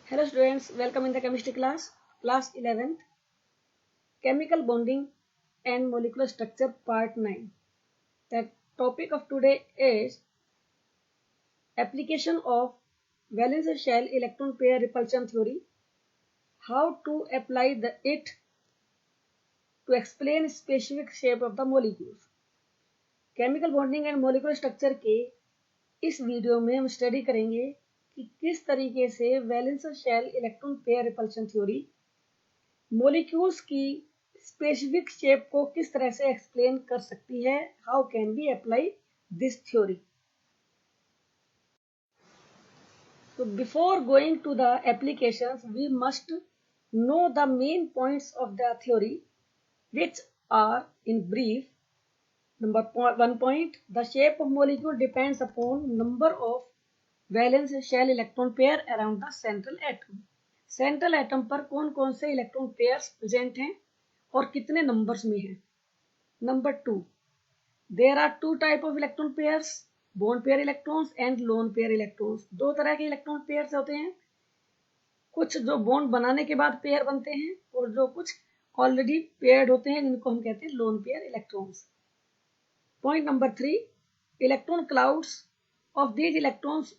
Hello students, welcome in the chemistry class 11th, chemical bonding and molecular structure part 9. The topic of today is application of valence shell electron pair repulsion theory, how to apply it to explain specific shape of the molecules. Chemical bonding and molecular structure के इस video में हम study करेंगे कि किस तरीके से valence shell electron pair repulsion theory molecules की स्पेसिफिक शेप को किस तरह से एक्सप्लेन कर सकती है. How can we apply this theory. So before going to the applications, we must know the main points of the theory, which are in brief. Number 1 point, the shape of molecule depends upon number of valence shell electron pair around the central atom. Central atom पर कौन कौन से electron pairs present हैं और कितने numbers में हैं. Number 2, there are two type of electron pairs, bond pair electrons and lone pair electrons. दो तरह के इलेक्ट्रॉन पेयर्स होते हैं, कुछ जो बॉन्ड बनाने के बाद पेयर बनते हैं और जो कुछ ऑलरेडी पेयर्ड होते हैं जिनको हम कहते हैं lone pair electrons. Point number 3, electron clouds of these electrons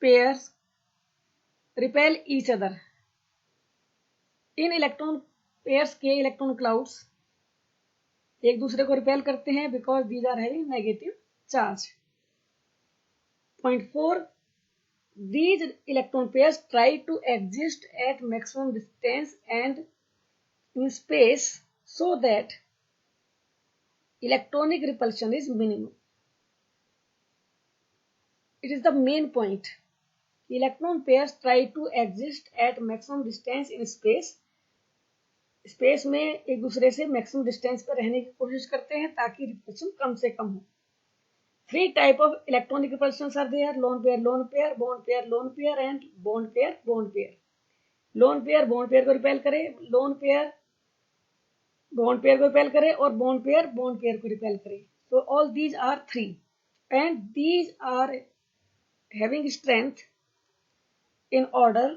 pairs repel each other. इन इलेक्ट्रॉन पेयर्स के इलेक्ट्रॉन क्लाउड्स एक दूसरे को रिपेल करते हैं because these are having negative charge. Point 4, these electron pairs try to exist at maximum distance and in space so that electronic repulsion is minimum. It is the main point. Electron pairs try to exist at maximum distance in space. Space में एक दूसरे से maximum distance पर रहने की कोशिश करते हैं ताकि रिपल्शन कम से कम हो. 3 type of electronic repulsion are there, lone pair, bond pair and bond pair. Lone pair bond pair को रिपेल करे, लोन पेयर बॉन्ड पेयर को रिपेल करे और बॉन्ड पेयर को रिपेल करे. So all these are 3 and these are having strength in order.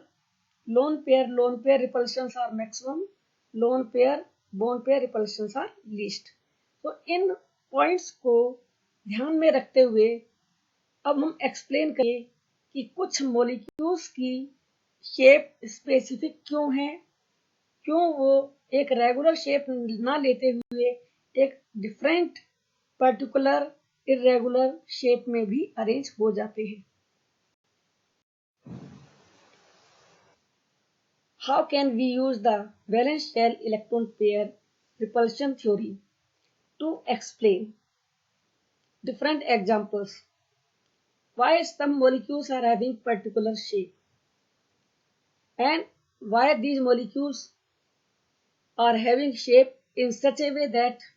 Lone pair repulsions are maximum, lone pair bond pair repulsions are least. तो इन points को ध्यान में रखते हुए अब हम एक्सप्लेन करें कि कुछ मॉलिक्यूल्स की शेप स्पेसिफिक क्यों है, क्यों वो एक रेगुलर शेप ना लेते हुए एक डिफरेंट पर्टिकुलर इरेगुलर शेप में भी अरेंज हो जाते हैं. How can we use the valence shell electron pair repulsion theory to explain different examples? Why some molecules are having particular shape and why these molecules are having shape in such a way that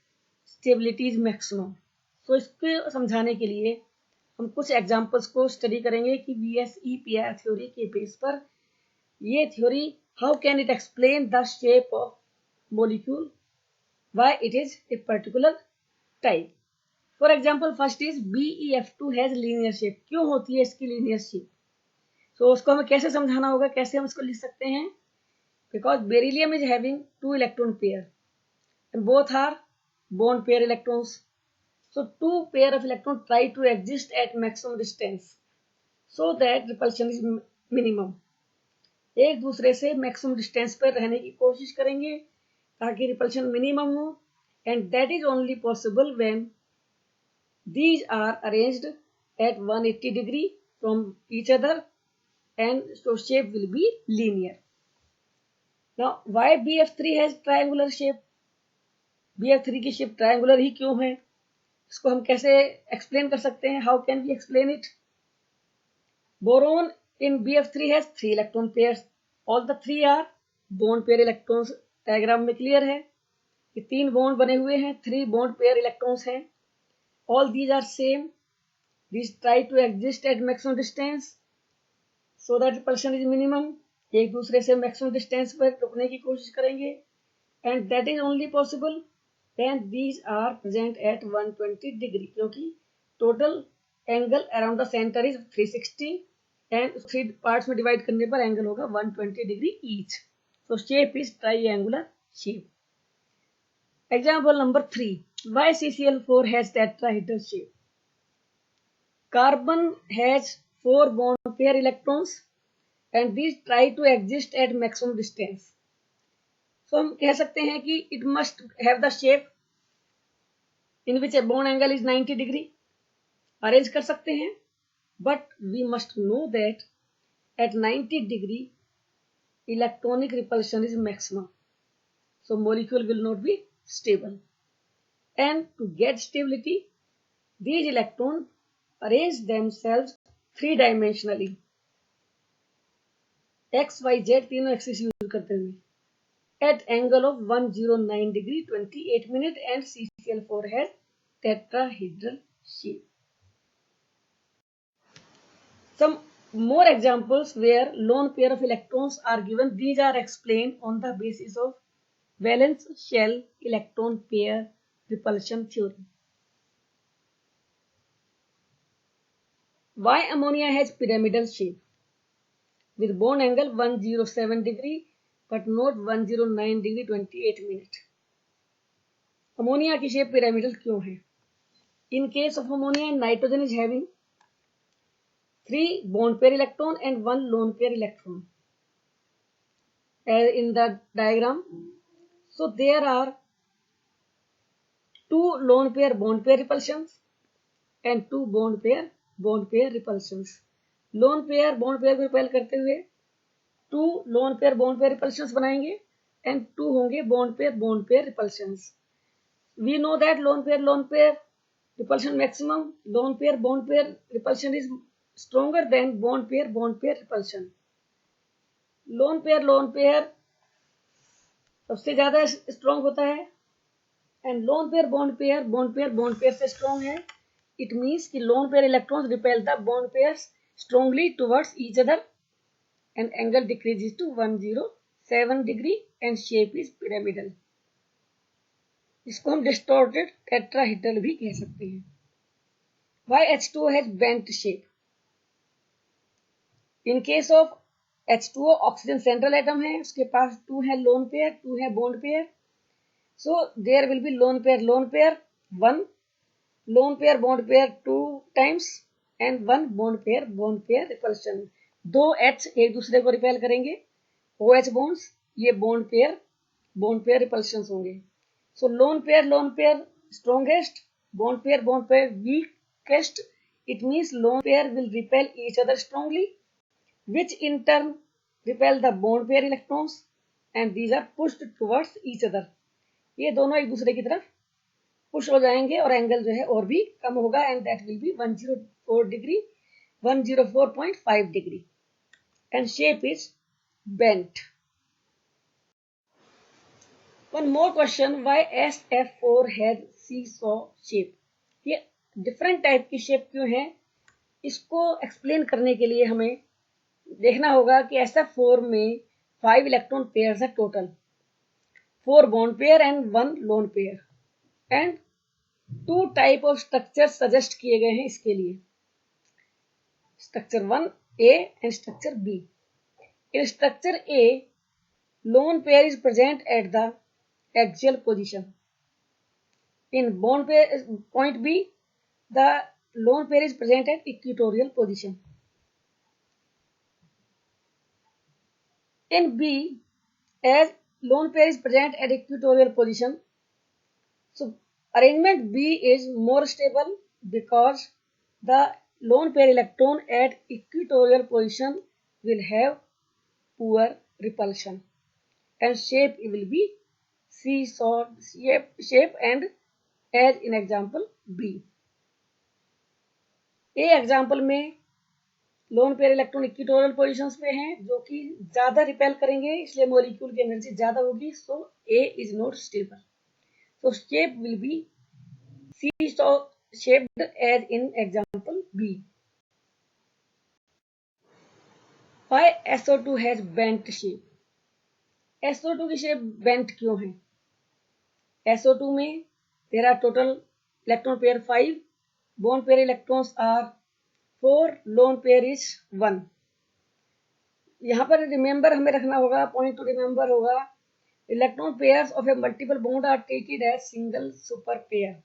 stability is maximum. So इसको समझाने के लिए हम कुछ examples को study करेंगे कि VSEPR theory के बेस पर ये theory how can it explain the shape of molecule, why it is a particular type. For example, first is BeF2 has linear shape. क्यों होती है इसकी linear shape? So उसको हमें कैसे समझाना होगा, कैसे हम इसको लिख सकते हैं. Because beryllium is having 2 electron pair and both are bond pair electrons. So 2 pair of electrons try to exist at maximum distance so that repulsion is minimum. एक दूसरे से मैक्सिमम डिस्टेंस पर रहने की कोशिश करेंगे ताकि रिपल्शन मिनिमम हो. And that is only possible when these are arranged at 180 degree from each other and so shape will be linear. Now why BF3 has triangular shape. BF3 की shape triangular ही क्यों है, इसको हम कैसे explain कर सकते हैं. How can we explain it. Boron in BF3 has 3 electron pairs. All the 3 are bond pair electrons. Diagram में क्लियर है कि 3 बॉन्ड बने हुए हैं, 3 बॉन्ड पेयर इलेक्ट्रॉन्स हैं. All these are same. These try to exist at maximum distance so that repulsion is minimum. एक दूसरे से maximum distance पर रुकने की कोशिश करेंगे and that is only possible when these are present at 120 degree क्योंकि total angle around the center is 360 and 3 parts में डिवाइड करने पर एंगल होगा 120 degree each. So shape is triangular shape. Example number 3. Why CCl4 has tetrahedral shape? Carbon has 4 bond pair electrons and these try to exist at maximum distance. So हम कह सकते हैं कि it must have the shape in which a bond angle is 90 degree. Arrange कर सकते हैं, but we must know that at 90 degree electronic repulsion is maximum. So molecule will not be stable. And to get stability, these electrons arrange themselves three-dimensionally. X, Y, Z तीनों axis use करते हुए at angle of 109 degree 28 minute and CCl4 has tetrahedral shape. Some more examples where lone pair of electrons are given. These are explained on the basis of valence shell electron pair repulsion theory. Why ammonia has pyramidal shape with bond angle 107 degree but not 109 degree 28 minute. Ammonia की shape pyramidal क्यों है? In case of ammonia, nitrogen is having 3 bond pair electron and 1 lone pair electron. As in the diagram, so there are 2 lone pair bond pair repulsions and 2 bond pair repulsions. Lone pair bond pair को repel करते हुए 2 lone pair bond pair repulsions बनाएंगे and 2 होंगे bond pair repulsions. We know that lone pair repulsion maximum, lone pair bond pair repulsion is stronger than bond pair repulsion. Lone pair सबसे ज्यादा strong होता है and lone pair bond pair से strong है. It means कि lone pair electrons repel the bond pairs strongly towards each other and angle decreases to 107 degree and shape is pyramidal. इसको हम distorted tetrahedral भी कह सकते हैं. Why H2O has bent shape? In case of H2O, oxygen central atom है, उसके पास 2 है lone pair, 2 है bond pair. So there will be lone pair 1, lone pair bond pair 2 times and 1 bond pair repulsion. 2 H एक दूसरे को repel करेंगे, OH bonds, ये bond pair repulsions होंगे. So lone pair strongest, bond pair weakest. It means lone pair will repel each other strongly, which in turn repel the bond pair electrons and these are pushed towards each other. ये दोनों एक दूसरे की तरफ push हो जाएंगे और angle जो है और भी कम होगा and that will be 104.5 degree and shape is bent. One more question, why SF4 has seesaw shape? ये डिफरेंट टाइप की शेप क्यों है, इसको एक्सप्लेन करने के लिए हमें देखना होगा कि SF4 में 5 इलेक्ट्रॉन पेयर्स है total, 4 bond pair and 1 lone pair and 2 type of structure suggest किए गए हैं इसके लिए, structure 1A and structure B. In structure A, lone pair is present at the axial position. In bond pair point B, the lone pair is present at equatorial position. In B, as lone pair is present at equatorial position, so arrangement B is more stable because the lone pair electron at equatorial position will have poor repulsion and shape will be seesaw shape and as in example B. A example में lone pair electron equatorial positions पे हैं जो कि ज्यादा repel करेंगे, इसलिए molecule की energy ज्यादा होगी. सो A is not stable. So shape will B seesaw shaped as in example B. Why SO2 has bent shape? SO2 की शेप बेंट क्यों है? SO2 में there are total electron pair 5, bond pair electrons are 4, lone pair is 1. यहाँ पर remember हमें रखना होगा, point to remember होगा, electron pairs of a multiple bond are treated as single super pair.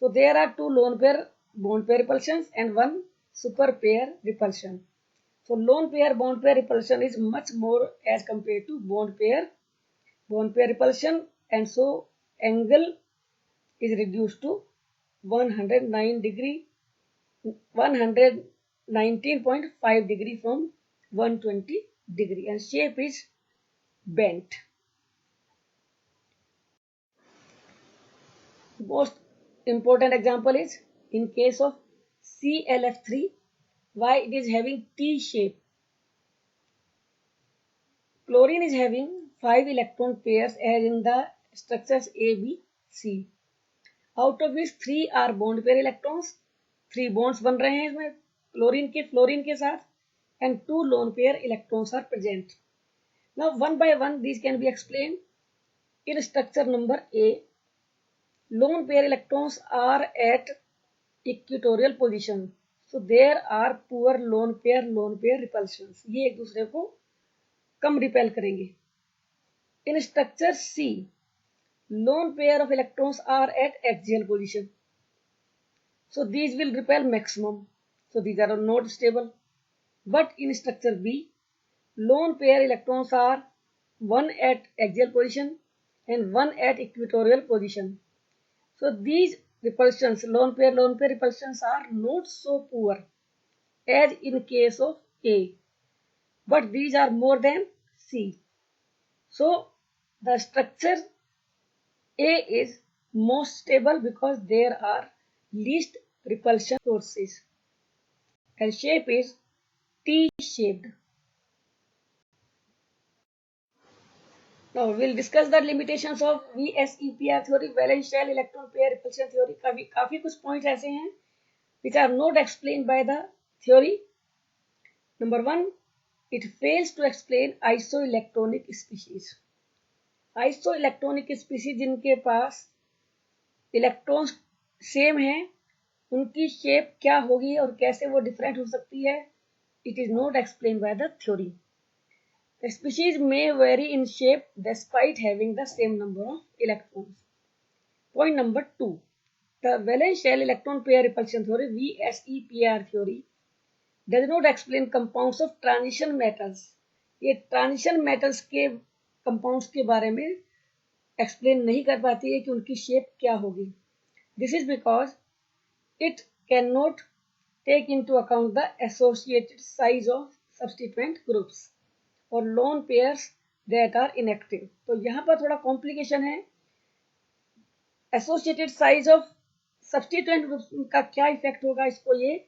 So there are two lone pair bond pair repulsions and one super pair repulsion. So lone pair bond pair repulsion is much more as compared to bond pair repulsion, and so angle is reduced to 109 degree 119.5 degree from 120 degree, and shape is bent. Most important example is in case of ClF3, why it is having T shape. Chlorine is having 5 electron pairs as in the structures A, B, C. Out of which 3 are bond pair electrons. 3 bonds बन रहे हैं इसमें fluorine के साथ, and 2 lone pair electrons are present. Now one by one these can be explained. In structure number A, lone pair electrons are at equatorial position. So there are poor lone pair repulsions. ये एक दूसरे को कम repel करेंगे. In structure C, lone pair of electrons are at axial position. So these will repel maximum. So these are not stable. But in structure B, lone pair electrons are one at axial position and one at equatorial position. So these repulsions, lone pair repulsions are not so poor as in case of A, but these are more than C. So the structure A is most stable because there are least repulsion sources, and shape is T-shaped. Now we'll discuss the limitations of VSEPR theory, valence shell electron pair repulsion theory. काफी कुछ points ऐसे हैं which are not explained by the theory. Number 1, it fails to explain isoelectronic species. Isoelectronic species जिनके पास electrons same हैं, उनकी shape क्या होगी और कैसे वो डिफरेंट हो सकती है, it is not explained by the theory. The species may vary in shape despite having the same number of electrons. Point number 2. The valence shell electron pair repulsion theory, VSEPR theory, does not explain compounds of transition metals. ये transition metals के compounds के बारे में explain नहीं कर पाती है कि उनकी shape क्या होगी. This is because it cannot take into account the associated size of substituent groups और lone pairs that are inactive. तो यहाँ पर थोड़ा complication है. Associated size of substituent groups का क्या effect होगा, इसको ये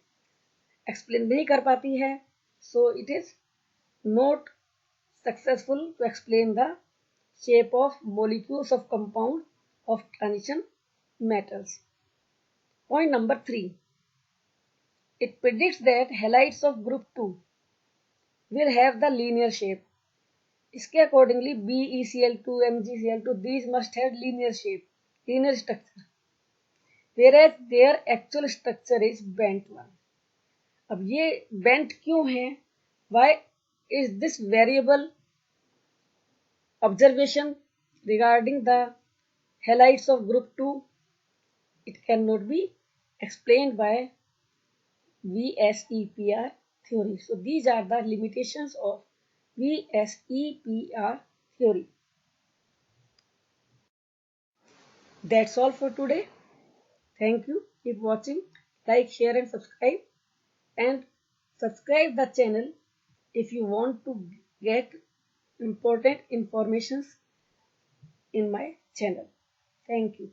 explain नहीं कर पाती है. So it is not successful to explain the shape of molecules of compound of transition metals. Point number 3. It predicts that halides of group 2 will have the linear shape. इसके accordingly BeCl2, MgCl2, these must have linear shape, linear structure, whereas their actual structure is bent one. अब ये bent क्यों है? Why is this variable observation regarding the halides of group 2? It cannot be explained by VSEPR theory. So these are the limitations of VSEPR theory. That's all for today. Thank you. Keep watching. Like, share and subscribe. And subscribe the channel if you want to get important informations in my channel. Thank you.